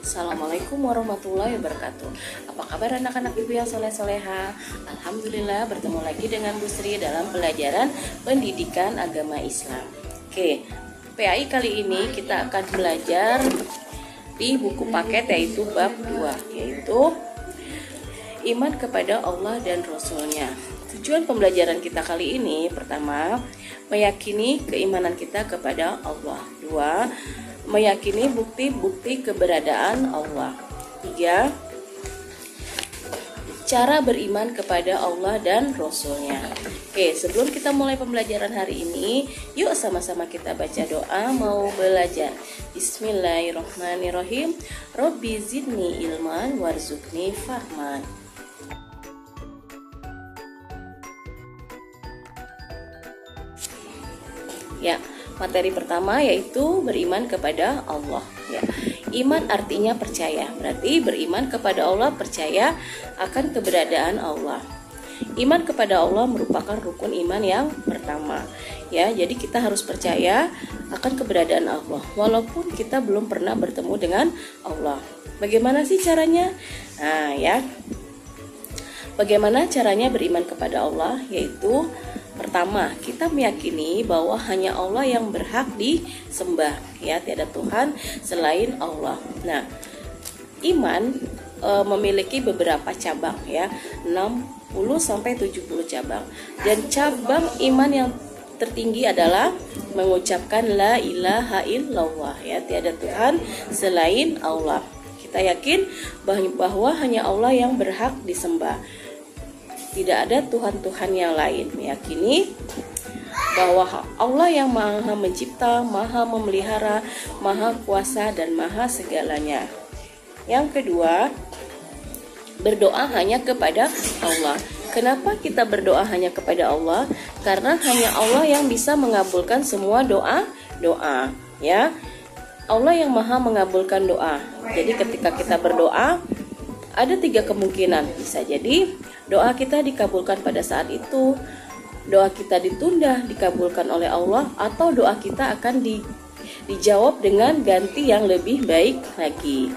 Assalamualaikum warahmatullahi wabarakatuh. Apa kabar anak-anak ibu yang soleh-soleha? Alhamdulillah bertemu lagi dengan Bu Sri dalam pelajaran pendidikan agama Islam. Oke, PAI kali ini kita akan belajar di buku paket yaitu bab 2, yaitu iman kepada Allah dan Rasulnya. Tujuan pembelajaran kita kali ini, pertama, meyakini keimanan kita kepada Allah. 2, meyakini bukti-bukti keberadaan Allah. 3, cara beriman kepada Allah dan Rasulnya. Oke, sebelum kita mulai pembelajaran hari ini, yuk sama-sama kita baca doa mau belajar. Bismillahirrahmanirrahim. Robbi zidni ilman warzuqni fahman. Ya, materi pertama yaitu beriman kepada Allah. Ya, iman artinya percaya. Berarti beriman kepada Allah, percaya akan keberadaan Allah. Iman kepada Allah merupakan rukun iman yang pertama. Ya, jadi kita harus percaya akan keberadaan Allah walaupun kita belum pernah bertemu dengan Allah. Bagaimana sih caranya? Nah, ya. Bagaimana caranya beriman kepada Allah? Yaitu pertama, kita meyakini bahwa hanya Allah yang berhak disembah, ya, tiada Tuhan selain Allah. Nah, iman memiliki beberapa cabang, ya, 60 sampai 70 cabang. Dan cabang iman yang tertinggi adalah mengucapkan la ilaha illallah, ya, tiada Tuhan selain Allah. Kita yakin bahwa hanya Allah yang berhak disembah. Tidak ada Tuhan-Tuhan yang lain. Meyakini bahwa Allah yang maha mencipta, maha memelihara, maha kuasa, dan maha segalanya. Yang kedua, berdoa hanya kepada Allah. Kenapa kita berdoa hanya kepada Allah? Karena hanya Allah yang bisa mengabulkan semua doa, ya. Allah yang maha mengabulkan doa. Jadi ketika kita berdoa, ada 3 kemungkinan. Bisa jadi doa kita dikabulkan pada saat itu, doa kita ditunda dikabulkan oleh Allah, atau doa kita akan dijawab dengan ganti yang lebih baik lagi.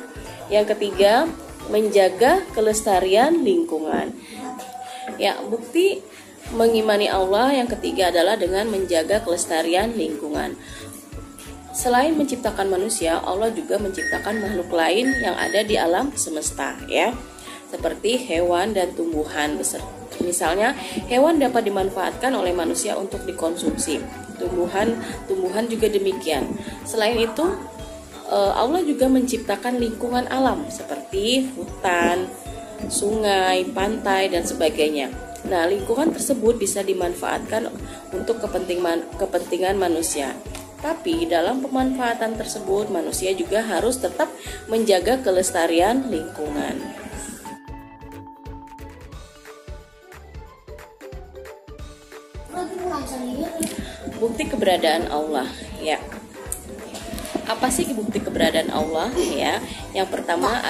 Yang ketiga, menjaga kelestarian lingkungan. Ya, bukti mengimani Allah yang ketiga adalah dengan menjaga kelestarian lingkungan. Selain menciptakan manusia, Allah juga menciptakan makhluk lain yang ada di alam semesta, ya, seperti hewan dan tumbuhan. Misalnya, hewan dapat dimanfaatkan oleh manusia untuk dikonsumsi. Tumbuhan juga demikian. Selain itu, Allah juga menciptakan lingkungan alam seperti hutan, sungai, pantai, dan sebagainya. Nah, lingkungan tersebut bisa dimanfaatkan untuk kepentingan manusia. Tapi dalam pemanfaatan tersebut, manusia juga harus tetap menjaga kelestarian lingkungan. Bukti keberadaan Allah, ya. Apa sih bukti keberadaan Allah, ya? Yang pertama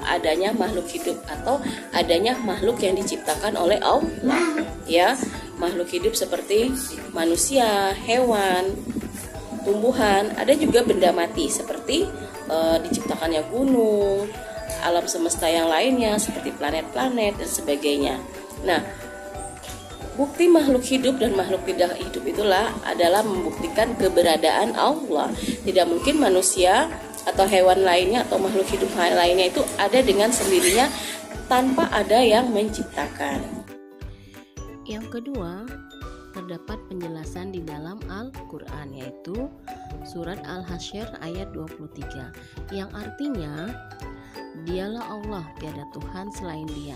adanya makhluk hidup atau adanya makhluk yang diciptakan oleh Allah, ya. Makhluk hidup seperti manusia, hewan, tumbuhan, ada juga benda mati seperti diciptakannya gunung, alam semesta yang lainnya seperti planet-planet dan sebagainya. Nah, bukti makhluk hidup dan makhluk tidak hidup itulah adalah membuktikan keberadaan Allah. Tidak mungkin manusia atau hewan lainnya atau makhluk hidup lainnya itu ada dengan sendirinya tanpa ada yang menciptakan. Yang kedua, terdapat penjelasan di dalam Al-Quran, yaitu surat Al-Hasyr ayat 23, yang artinya, dialah Allah, tiada Tuhan selain Dia,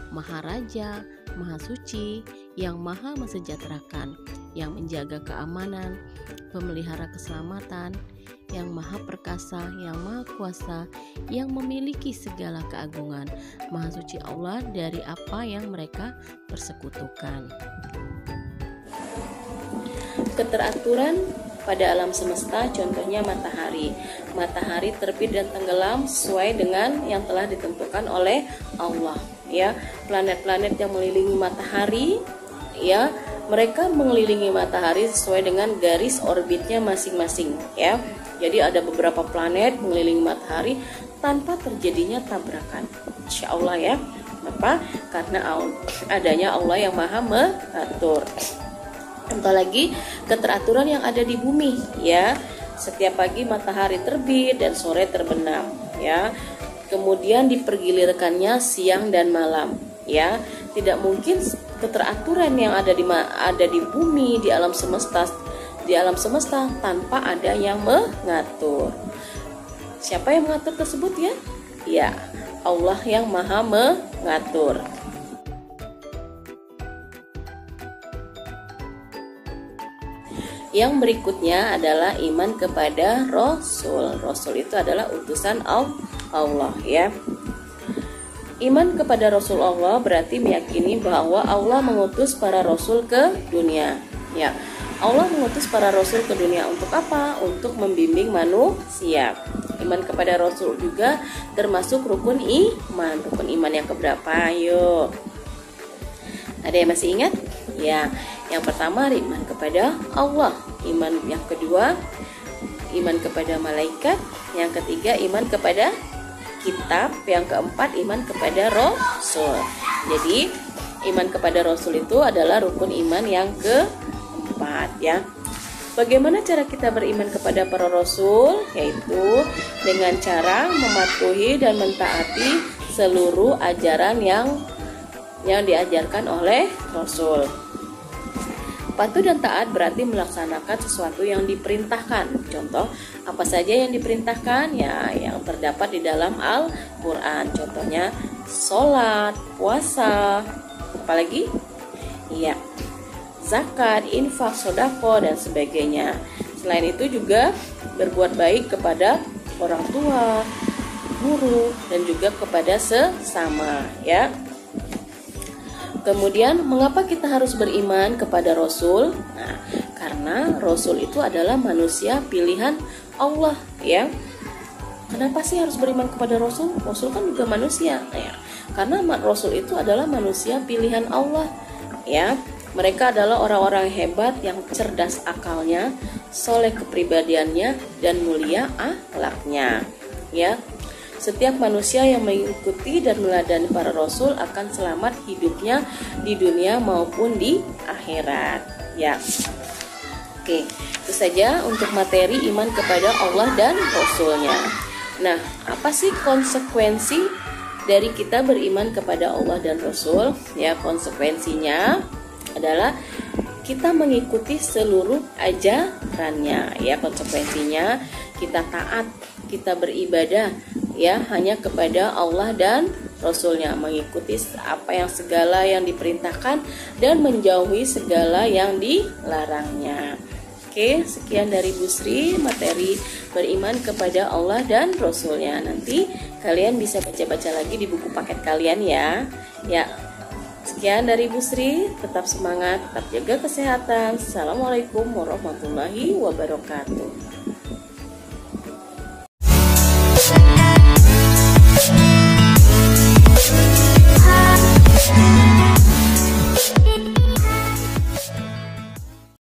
Maha Raja, Maha Suci, yang Maha Mensejahterakan, yang menjaga keamanan, pemelihara keselamatan, yang Maha Perkasa, yang Maha Kuasa, yang memiliki segala keagungan. Maha Suci Allah dari apa yang mereka persekutukan. Keteraturan pada alam semesta, contohnya matahari. Matahari terbit dan tenggelam sesuai dengan yang telah ditentukan oleh Allah, ya. Planet-planet yang mengelilingi matahari ya, mereka mengelilingi matahari sesuai dengan garis orbitnya masing-masing ya. Jadi ada beberapa planet mengelilingi matahari tanpa terjadinya tabrakan. Insya Allah ya. Kenapa? Karena adanya Allah yang maha mengatur. Contoh lagi keteraturan yang ada di bumi ya. Setiap pagi matahari terbit dan sore terbenam ya. Kemudian dipergilirkannya siang dan malam ya. Tidak mungkin keteraturan yang ada di bumi, di alam semesta tanpa ada yang mengatur. Siapa yang mengatur tersebut ya? Ya, Allah yang maha mengatur. Yang berikutnya adalah iman kepada Rasul. Rasul itu adalah utusan Allah ya. Iman kepada Rasul Allah berarti meyakini bahwa Allah mengutus para Rasul ke dunia. Ya, Allah mengutus para Rasul ke dunia untuk apa? Untuk membimbing manusia. Iman kepada Rasul juga termasuk rukun iman. Rukun iman yang keberapa? Ayo. Ada yang masih ingat? Ya, yang pertama iman kepada Allah. Iman yang kedua, iman kepada malaikat. Yang ketiga, iman kepada kitab. Yang keempat, iman kepada Rasul. Jadi iman kepada Rasul itu adalah rukun iman yang keempat ya. Bagaimana cara kita beriman kepada para Rasul? Yaitu dengan cara mematuhi dan mentaati seluruh ajaran yang diajarkan oleh Rasul. Patuh dan taat berarti melaksanakan sesuatu yang diperintahkan. Contoh, apa saja yang diperintahkan? Ya, yang terdapat di dalam Al-Quran. Contohnya, sholat, puasa, apalagi? Iya, zakat, infak, sodako, dan sebagainya. Selain itu juga berbuat baik kepada orang tua, guru, dan juga kepada sesama, ya. Kemudian, mengapa kita harus beriman kepada Rasul? Nah, karena Rasul itu adalah manusia pilihan Allah, ya. Kenapa sih harus beriman kepada Rasul? Rasul kan juga manusia, ya. Karena Rasul itu adalah manusia pilihan Allah, ya. Mereka adalah orang-orang hebat yang cerdas akalnya, soleh kepribadiannya, dan mulia akhlaknya, ya. Setiap manusia yang mengikuti dan meladani para rasul akan selamat hidupnya di dunia maupun di akhirat. Ya. Oke, itu saja untuk materi iman kepada Allah dan Rasulnya. Nah, apa sih konsekuensi dari kita beriman kepada Allah dan Rasul? Ya, konsekuensinya adalah kita mengikuti seluruh ajarannya. Ya, konsekuensinya kita taat, kita beribadah ya hanya kepada Allah dan Rasulnya, mengikuti apa yang segala yang diperintahkan dan menjauhi segala yang dilarangnya. Oke, sekian dari Bu Sri materi beriman kepada Allah dan Rasulnya. Nanti kalian bisa baca-baca lagi di buku paket kalian ya. Ya, sekian dari Bu Sri. Tetap semangat, tetap jaga kesehatan. Assalamualaikum warahmatullahi wabarakatuh.